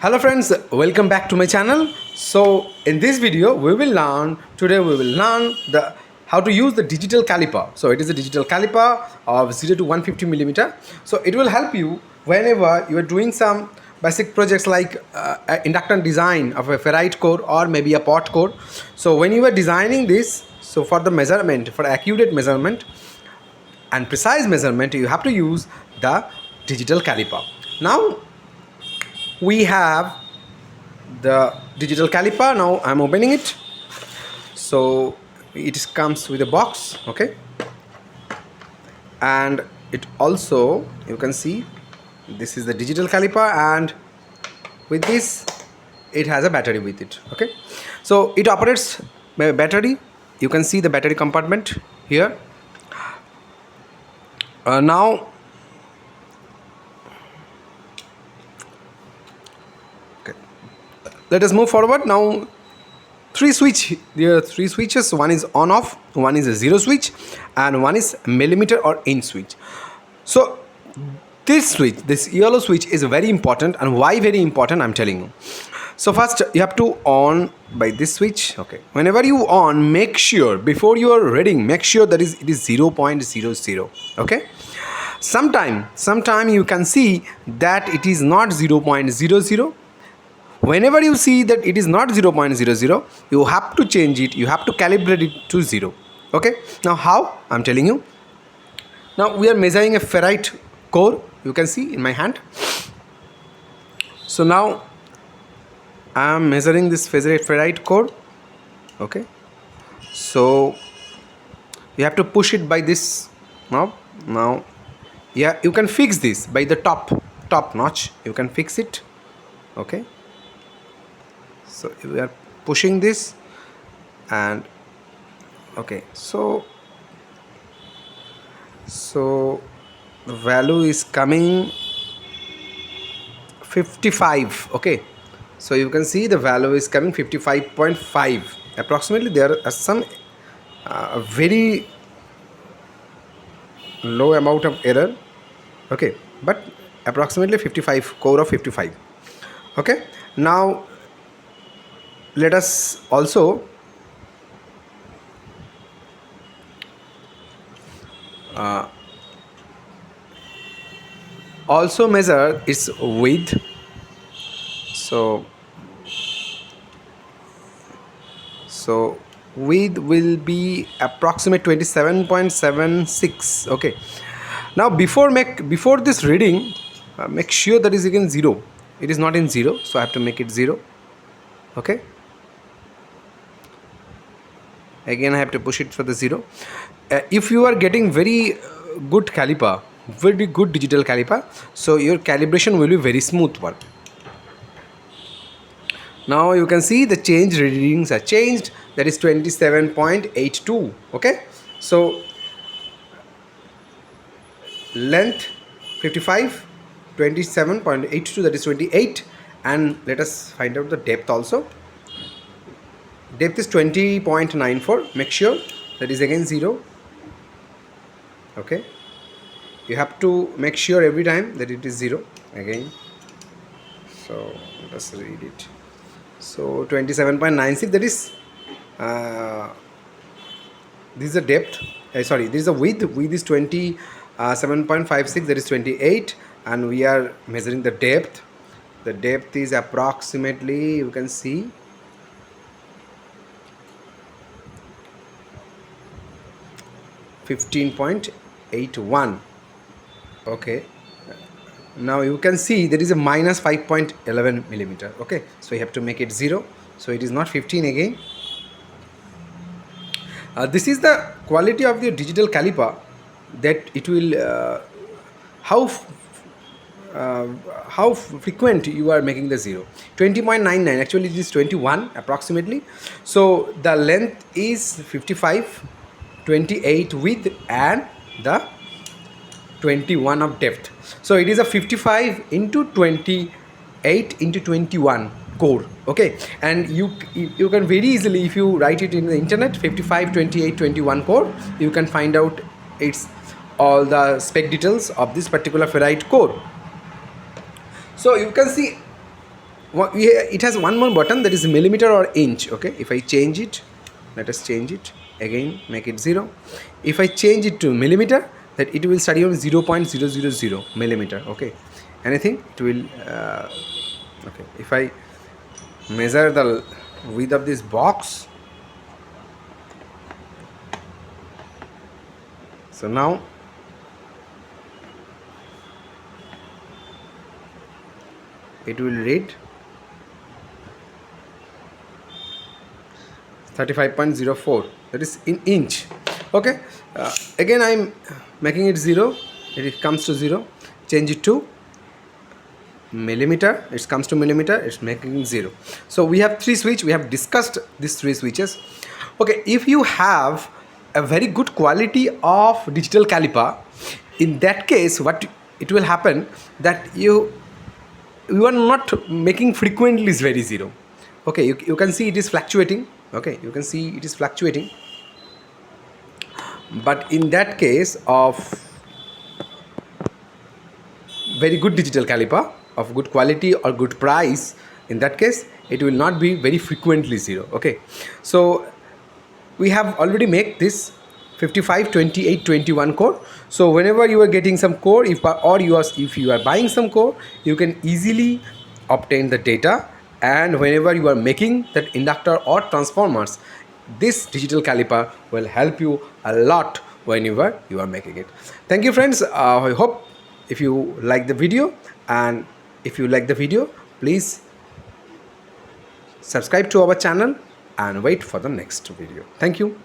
Hello friends, welcome back to my channel. So in this video we will learn the how to use the digital caliper. So it is a digital caliper of 0 to 150 millimeter. So it will help you whenever you are doing some basic projects like inductance design of a ferrite core or maybe a pot core. So when you are designing this, so for the measurement, for accurate measurement and precise measurement, you have to use the digital caliper. Now we have the digital caliper. Now I'm opening it. So it comes with a box, okay, and it also, you can see, this is the digital caliper, and with this it has a battery with it, okay. So it operates by battery. You can see the battery compartment here. Now let us move forward. Now there are three switches. One is on off, one is a zero switch, and one is millimeter or inch switch. So this yellow switch is very important. And why very important, I'm telling you. So first you have to on by this switch, okay. Whenever you on, make sure before you are reading, make sure that it is 0.00, okay. Sometime you can see that it is not 0.00. Whenever you see that it is not 0.00, you have to change it, you have to calibrate it to 0, okay. Now how, I'm telling you. Now we are measuring a ferrite core, you can see in my hand. So now I am measuring this ferrite core, okay. So you have to push it by this knob. Now yeah, you can fix this by the top notch, you can fix it, okay. So we are pushing this, and okay, so the value is coming 55, okay. So you can see the value is coming 55.5 approximately. There are some very low amount of error, okay, but approximately 55, core of 55, okay. Now let us also measure its width. So width will be approximate 27.76, okay. Now before this reading, make sure that is again 0. It is not in 0, so I have to make it 0, okay. Again I have to push it for the 0. If you are getting very good caliper, very good digital caliper, so your calibration will be very smooth one. Now you can see the change readings are changed, that is 27.82, okay. So length 55, 27.82, that is 28. And let us find out the depth also. Depth is 20.94. make sure that is again 0, okay. You have to make sure every time that it is 0 again. So let us read it. So 27.96, that is this is the depth, this is the width is 27.56, that is 28. And we are measuring the depth. The depth is approximately, you can see, 15.81, okay. Now you can see there is a minus 5.11 millimeter, okay. So you have to make it 0, so it is not 15 again. This is the quality of the digital caliper, that it will how frequent you are making the 0. 20.99, actually it is 21 approximately. So the length is 55, 28 width, and the 21 of depth. So it is a 55 into 28 into 21 core, okay. And you can very easily, if you write it in the internet, 55, 28, 21 core, you can find out its all the spec details of this particular ferrite core. So you can see it has one more button, that is millimeter or inch. Okay, if I change it, let us change it again, make it 0. If I change it to millimeter, that it will study on 0.000 millimeter. Okay, anything it will okay, if I measure the width of this box, so now it will read 35.04, that is in inch. Okay, again I'm making it 0, it comes to 0, change it to millimeter, it comes to millimeter, it's making 0. So we have 3 switch, we have discussed these 3 switches. Okay, if you have a very good quality of digital caliper, in that case what it will happen, that you are not making frequently is very 0. Okay, you can see it is fluctuating. Okay, you can see it is fluctuating, but in that case of very good digital caliper of good quality or good price, in that case it will not be very frequently 0. Okay, so we have already made this 55, 28, 21 core. So whenever you are getting some core, if you are buying some core, you can easily obtain the data, and whenever you are making that inductor or transformers, this digital caliper will help you a lot whenever you are making it. Thank you friends, I hope if you like the video, and if you like the video, please subscribe to our channel and wait for the next video. Thank you.